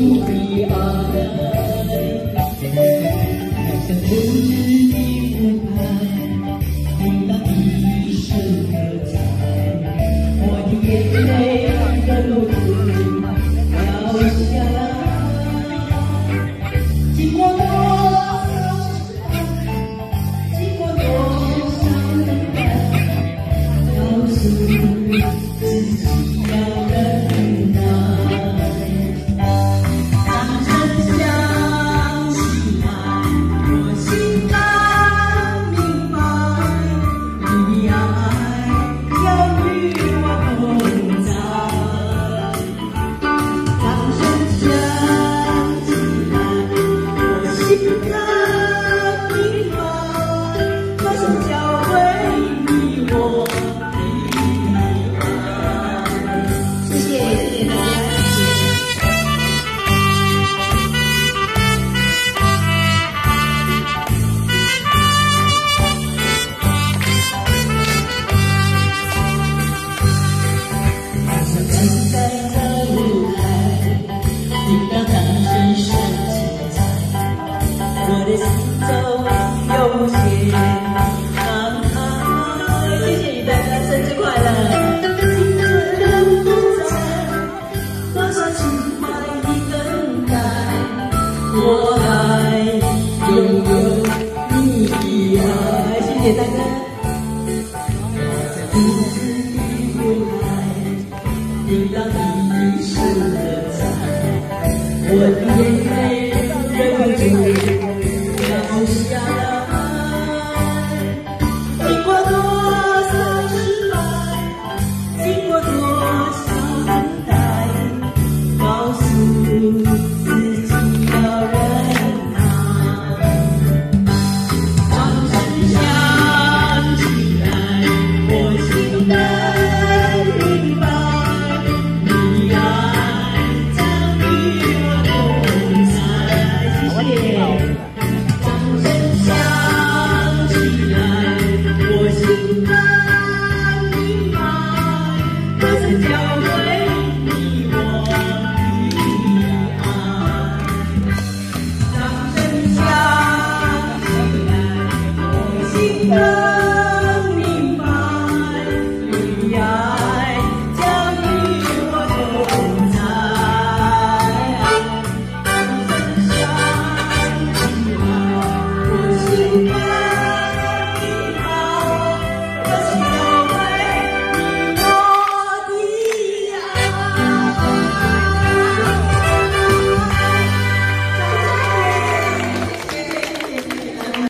的爱，像秋日的湖畔，听到一声歌唱，我的眼泪的露珠掉下来。经过多少时光，经过多少等待，告诉自己要忍耐。当真相起来，我心甘明白，你的爱要与我同在。当真相起来，我心甘明白，那是教会你我的爱。谢谢大家，谢谢。站在这舞台，听到掌声声精彩，我的心中有些感慨。谢谢你大家，生日快乐！青春不在，多少情怀的等待，我还拥有你的爱。谢谢大家。